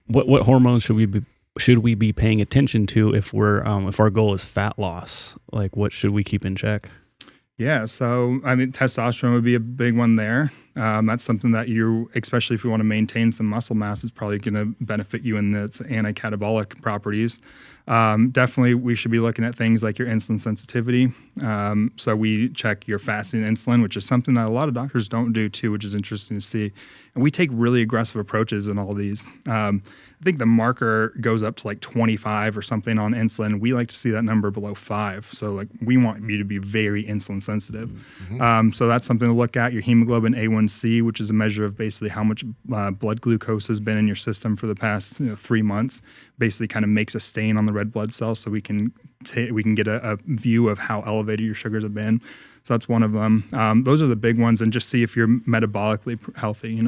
what hormones should we be paying attention to if we're if our goal is fat loss? Like, what should we keep in check? Yeah, so I mean, testosterone would be a big one there. That's something that you, especially if you want to maintain some muscle mass, is probably going to benefit you in its anti-catabolic properties. Definitely, we should be looking at things like your insulin sensitivity. So we check your fasting insulin, which is something that a lot of doctors don't do too, which is interesting to see. And we take really aggressive approaches in all these. I think the marker goes up to like 25 or something on insulin. We like to see that number below 5. So like we want you to be very insulin sensitive. So that's something to look at. Your hemoglobin A1C, which is a measure of basically how much blood glucose has been in your system for the past 3 months, basically kind of makes a stain on the red blood cells, so we can get a view of how elevated your sugars have been. So that's one of them. Those are the big ones, and just see if you're metabolically healthy,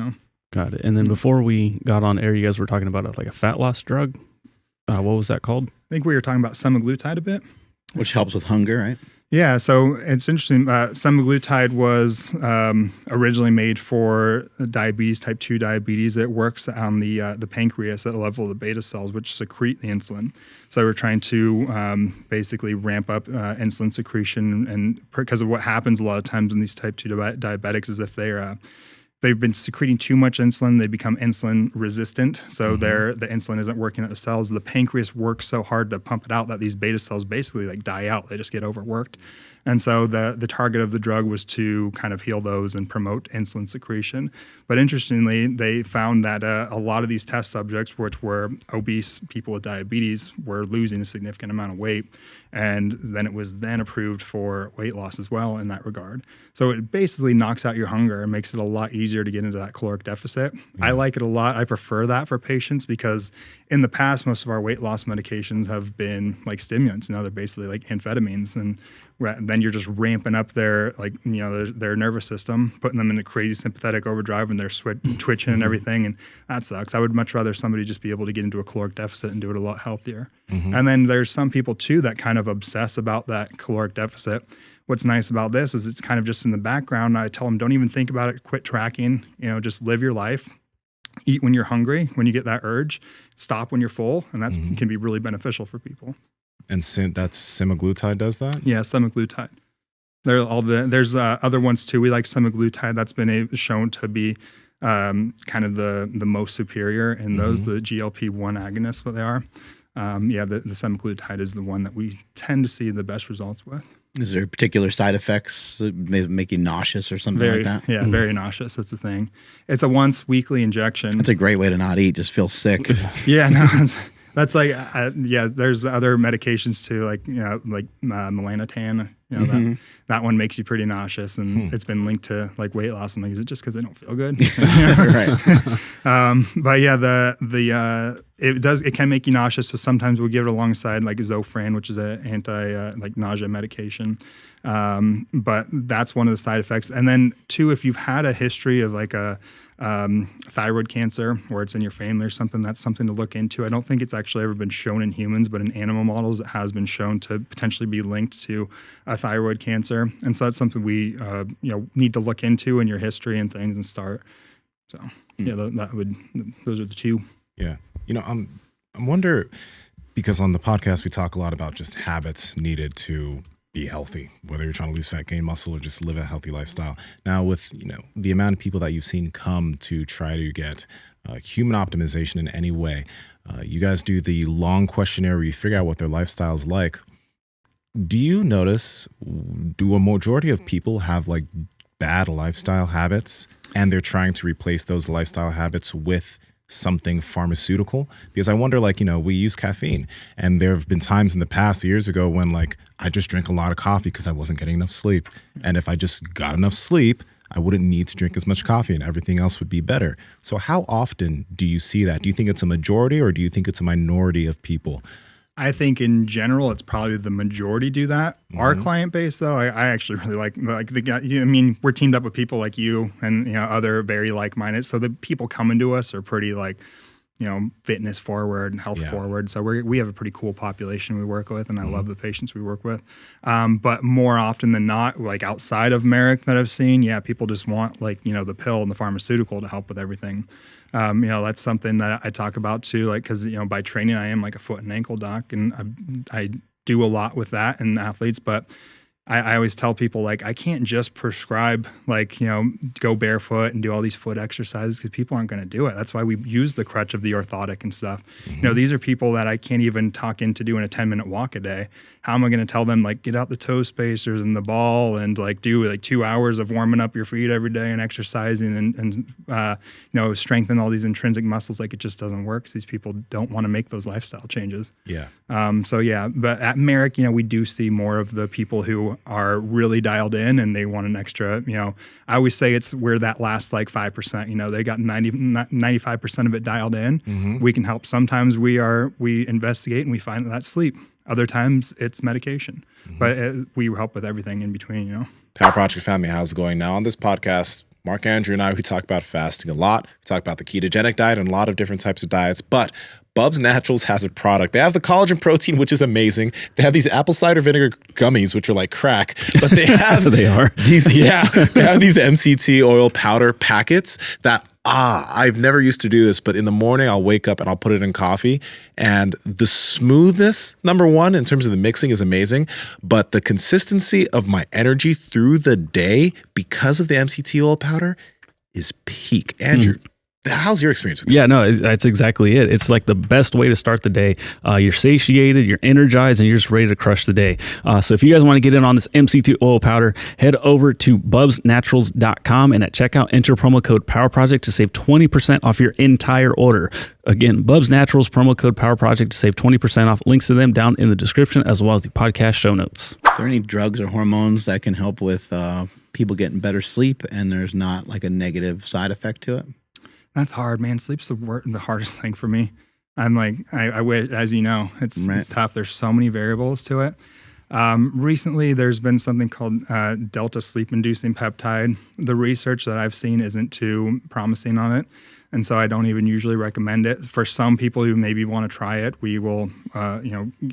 Got it. And then before we got on air, you guys were talking about like a fat loss drug. What was that called? I think we were talking about semaglutide a bit. Which helps with hunger, right? Yeah, so it's interesting. Semaglutide was originally made for diabetes, type 2 diabetes. It works on the pancreas at the level of the beta cells, which secrete the insulin. So we're trying to basically ramp up insulin secretion, and because of what happens a lot of times in these type 2 diabetics is if they've been secreting too much insulin, they become insulin resistant. So the insulin isn't working at the cells. The pancreas works so hard to pump it out that these beta cells basically like die out. They just get overworked. And so the target of the drug was to kind of heal those and promote insulin secretion. But interestingly, they found that a lot of these test subjects, which were obese people with diabetes, were losing a significant amount of weight. And then it was then approved for weight loss as well in that regard. So it basically knocks out your hunger and makes it a lot easier to get into that caloric deficit. I like it a lot. I prefer that for patients because in the past, most of our weight loss medications have been like stimulants. Now they're basically like amphetamines, and then you're just ramping up their their nervous system, putting them in a crazy sympathetic overdrive, and they're twitching and everything, and that sucks. I would much rather somebody just be able to get into a caloric deficit and do it a lot healthier. And then there's some people too that kind of obsess about that caloric deficit. What's nice about this is it's kind of just in the background. I tell them, don't even think about it. Quit tracking. Just live your life. Eat when you're hungry. When you get that urge, stop when you're full, and that can be really beneficial for people. And that's semaglutide does that? Yeah, semaglutide. There's other ones too. We like semaglutide. That's been shown to be kind of the most superior in those, the GLP-1 agonists, what they are. The semaglutide is the one that we tend to see the best results with. Is there particular side effects that may make you nauseous or something like that? Yeah, very nauseous. That's the thing. It's a once weekly injection. That's a great way to not eat. Just feel sick. Yeah, no, that's like, there's other medications too, like, melanotan, that one makes you pretty nauseous, and it's been linked to like weight loss. I'm like, is it just because I don't feel good? Right. But yeah, it can make you nauseous. So sometimes we'll give it alongside like Zofran, which is an like nausea medication. But that's one of the side effects. And then two, if you've had a history of like a thyroid cancer, or it's in your family or something, that's something to look into. I don't think it's actually ever been shown in humans, but in animal models, it has been shown to potentially be linked to a thyroid cancer. And so that's something we, need to look into in your history and things and start. So those are the two. Yeah. I wonder, because on the podcast, we talk a lot about just habits needed to be healthy, whether you're trying to lose fat, gain muscle, or just live a healthy lifestyle. Now, with the amount of people that you've seen come to try to get human optimization in any way, you guys do the long questionnaire where you figure out what their lifestyle is like. Do you notice, do a majority of people have like bad lifestyle habits, and they're trying to replace those lifestyle habits with something pharmaceutical? Because I wonder, we use caffeine, and there have been times in the past years ago when I just drank a lot of coffee because I wasn't getting enough sleep. And if I just got enough sleep, I wouldn't need to drink as much coffee and everything else would be better. So how often do you see that? Do you think it's a majority, or do you think it's a minority of people? I think in general, it's probably the majority do that. Our client base, though, I actually really like the guy. We're teamed up with people like you and other very like-minded. So the people coming to us are pretty fitness forward and health forward. So we have a pretty cool population we work with, and I love the patients we work with. But more often than not, like outside of Marek that I've seen, people just want the pill and the pharmaceutical to help with everything. That's something that I talk about too, like, cause by training, I am like a foot and ankle doc, and I do a lot with that in athletes, but I always tell people, like, I can't just prescribe, go barefoot and do all these foot exercises, because people aren't going to do it. That's why we use the crutch of the orthotic and stuff. These are people that I can't even talk into doing a 10-minute walk a day. How am I going to tell them, get out the toe spacers and the ball and do 2 hours of warming up your feet every day and exercising and strengthen all these intrinsic muscles? It just doesn't work, because these people don't want to make those lifestyle changes. Yeah. But at Marek, we do see more of the people who are really dialed in and they want an extra, I always say we're that last 5%, they got 95% of it dialed in. We can help. Sometimes we investigate and we find that's sleep. Other times it's medication, but we help with everything in between, Power Project family, how's it going? Now on this podcast, Mark, Andrew, and I, we talk about fasting a lot. We talk about the ketogenic diet and a lot of different types of diets, but Bubs Naturals has a product. They have the collagen protein, which is amazing. They have these apple cider vinegar gummies, which are like crack, but they have they have these MCT oil powder packets that I've never used to do this, but in the morning I'll wake up and I'll put it in coffee, and the smoothness, number one, in terms of the mixing, is amazing, but the consistency of my energy through the day because of the MCT oil powder is peak. Andrew, how's your experience with it? Yeah, no, that's exactly it. It's like the best way to start the day. You're satiated, you're energized, and you're just ready to crush the day. So if you guys want to get in on this MCT oil powder, head over to bubsnaturals.com, and at checkout, enter promo code PowerProject to save 20% off your entire order. Again, Bubs Naturals, promo code PowerProject to save 20% off. Links to them down in the description, as well as the podcast show notes. Are there any drugs or hormones that can help with people getting better sleep, and there's not a negative side effect to it? That's hard, man. Sleep's the hardest thing for me. I'm I wish, as you know, it's tough. There's so many variables to it. Recently, there's been something called delta sleep-inducing peptide. The research that I've seen isn't too promising on it, and so I don't even usually recommend it. For some people who maybe want to try it, we will,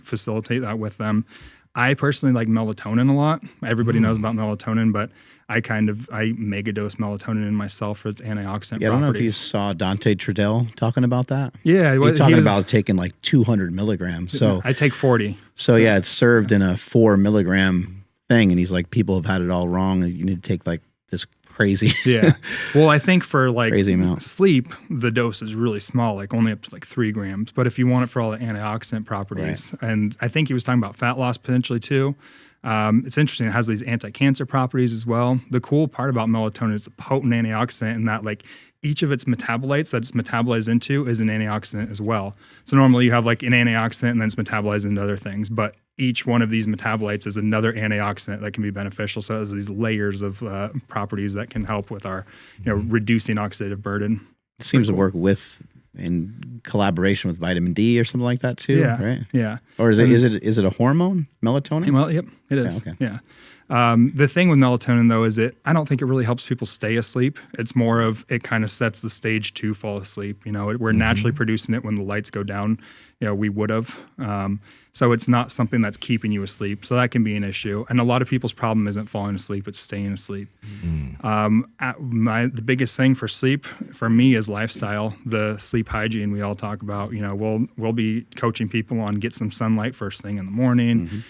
facilitate that with them. I personally like melatonin a lot. Everybody knows about melatonin, but I mega dose melatonin in myself for its antioxidant properties. I don't know if you saw Dante Trudell talking about that. Yeah. He's talking about taking 200 milligrams. So I take 40. So it's served in a 4 milligram thing. And he's like, people have had it all wrong. You need to take this crazy. Yeah. Well, I think for crazy amount. Sleep, the dose is really small, only up to 3 grams. But if you want it for all the antioxidant properties, and I think he was talking about fat loss potentially too. It's interesting. It has these anti-cancer properties as well. The cool part about melatonin is a potent antioxidant, in that each of its metabolites that it's metabolized into is an antioxidant as well. So normally you have an antioxidant and then it's metabolized into other things, but each one of these metabolites is another antioxidant that can be beneficial. So it has these layers of properties that can help with our, reducing oxidative burden. It seems to work in collaboration with vitamin D or something like that too, right? Yeah. Or is it a hormone, melatonin? Well, yep, it is. Okay. Yeah. The thing with melatonin though is I don't think it really helps people stay asleep. It's more of it kind of sets the stage to fall asleep. We're naturally producing it when the lights go down. We would have. So it's not something that's keeping you asleep. So that can be an issue. And a lot of people's problem isn't falling asleep, it's staying asleep. The biggest thing for sleep for me is lifestyle, the sleep hygiene we all talk about. We'll be coaching people on get some sunlight first thing in the morning,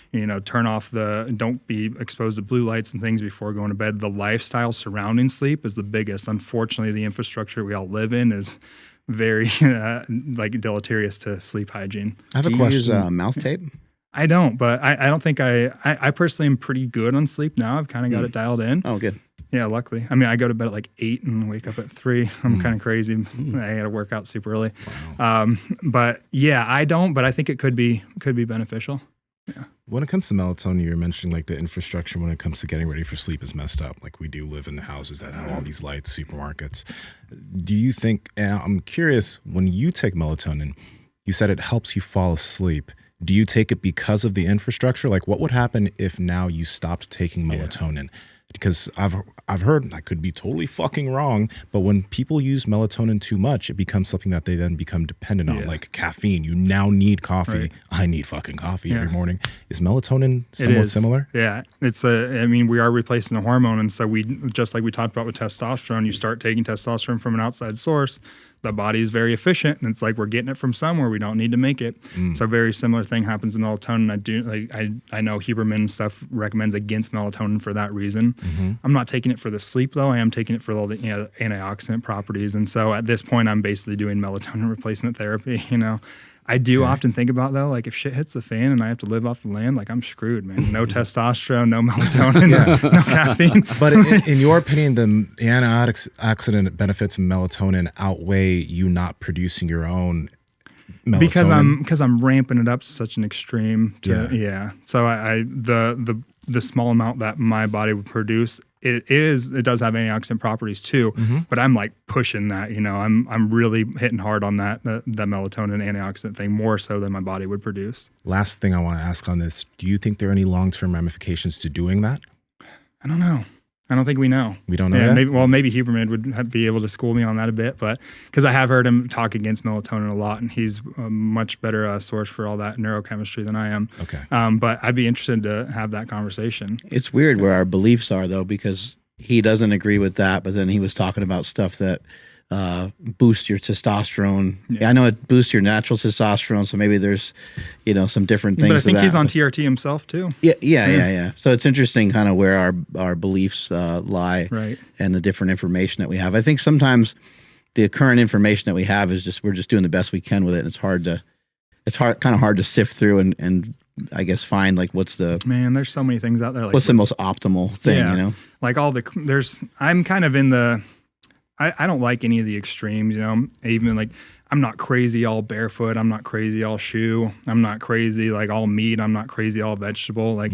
turn off don't be exposed to blue lights and things before going to bed. The lifestyle surrounding sleep is the biggest. Unfortunately, the infrastructure we all live in is very deleterious to sleep hygiene. I have a question. Do you use mouth tape? I don't, but I don't think I personally am pretty good on sleep now. I've kind of got it dialed in. Oh, good. Yeah, luckily. I mean, I go to bed at 8 and wake up at 3. I'm kind of crazy. I got to work out super early. Wow. But yeah, I don't, but I think it could be beneficial. Yeah. When it comes to melatonin, you're mentioning the infrastructure when it comes to getting ready for sleep is messed up. We do live in houses that have all these lights, supermarkets. Do you think, and I'm curious, when you take melatonin, you said it helps you fall asleep. Do you take it because of the infrastructure? What would happen if now you stopped taking melatonin? because I've heard, and I could be totally fucking wrong, but when people use melatonin too much, it becomes something that they then become dependent on, like caffeine. You now need coffee. Right. I need fucking coffee every morning. Is melatonin somewhat similar? Yeah, I mean, we are replacing a hormone, and so we, just like we talked about with testosterone, you start taking testosterone from an outside source, the body is very efficient, and it's like we're getting it from somewhere. We don't need to make it. So a very similar thing happens in melatonin. I know Huberman and stuff recommends against melatonin for that reason. I'm not taking it for the sleep though. I am taking it for all the antioxidant properties. And so at this point, I'm basically doing melatonin replacement therapy. I do often think about though, like if shit hits the fan and I have to live off the land, like I'm screwed, man. No testosterone, no melatonin, no caffeine. But in your opinion, the antioxidant benefits of melatonin outweigh you not producing your own melatonin? Because I'm ramping it up to such an extreme. So the small amount that my body would produce, it does have antioxidant properties too, but I'm like pushing that, I'm really hitting hard on that melatonin antioxidant thing more so than my body would produce. Last thing I want to ask on this, do you think there are any long-term ramifications to doing that? I don't know. I don't think we know. We don't know that? Maybe Huberman would be able to school me on that a bit, but because I have heard him talk against melatonin a lot, and he's a much better source for all that neurochemistry than I am. Okay. But I'd be interested to have that conversation. It's weird where our beliefs are, though, because he doesn't agree with that, but then he was talking about stuff that boosts your testosterone. Yeah, I know it boosts your natural testosterone, so maybe there's, some different things. But I think he's on TRT himself too. Yeah. So it's interesting kind of where our beliefs lie, right, and the different information that we have. I think sometimes the current information that we have is we're just doing the best we can with it, and it's kind of hard to sift through and I guess find like there's so many things out there. Like, what's the most optimal thing, Like I'm kind of in the. I don't like any of the extremes, even like I'm not crazy all barefoot. I'm not crazy all shoe. I'm not crazy like all meat. I'm not crazy all vegetable. Like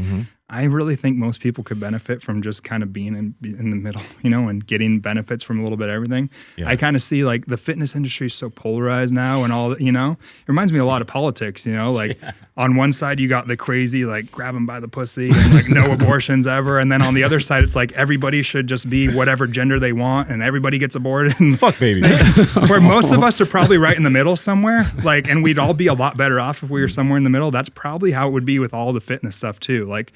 I really think most people could benefit from just kind of being in the middle, and getting benefits from a little bit of everything. Yeah. I kind of see like the fitness industry is so polarized now and all, it reminds me a lot of politics, like on one side you got the crazy, like grab them by the pussy and like no abortions ever. And then on the other side, it's like everybody should just be whatever gender they want and everybody gets aborted. And fuck babies. Where most of us are probably right in the middle somewhere, like, and we'd all be a lot better off if we were somewhere in the middle. That's probably how it would be with all the fitness stuff too. Like,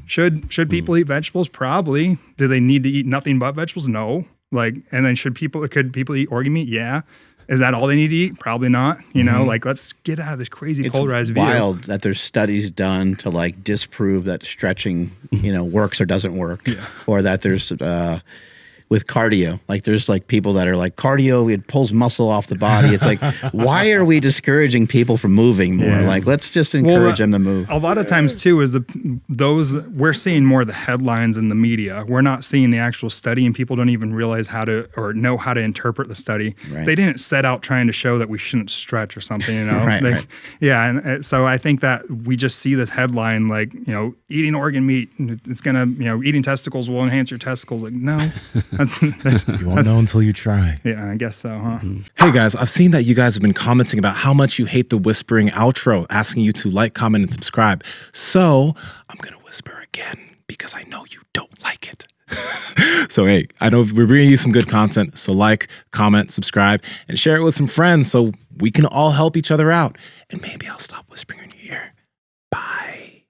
should people eat vegetables? Probably. Do they need to eat nothing but vegetables? No. Like, and then could people eat organ meat? Yeah. Is that all they need to eat? Probably not. Like let's get out of this crazy polarized view. It's wild that there's studies done to like disprove that stretching, works or doesn't work, or that there's with cardio, like there's like people that are like cardio, it pulls muscle off the body. It's like, why are we discouraging people from moving more? Yeah. Like, let's just encourage them to move. A lot of times too is we're seeing more of the headlines in the media. We're not seeing the actual study, and people don't even realize how to or know how to interpret the study. Right. They didn't set out trying to show that we shouldn't stretch or something, right. Yeah. And so I think that we just see this headline, like, eating organ meat, it's going to, eating testicles will enhance your testicles. Like, no. You won't know until you try. Yeah, I guess so, huh? Hey guys, I've seen that you guys have been commenting about how much you hate the whispering outro, asking you to like, comment, and subscribe. So I'm going to whisper again because I know you don't like it. So hey, I know we're bringing you some good content. So like, comment, subscribe, and share it with some friends so we can all help each other out. And maybe I'll stop whispering in your ear. Bye.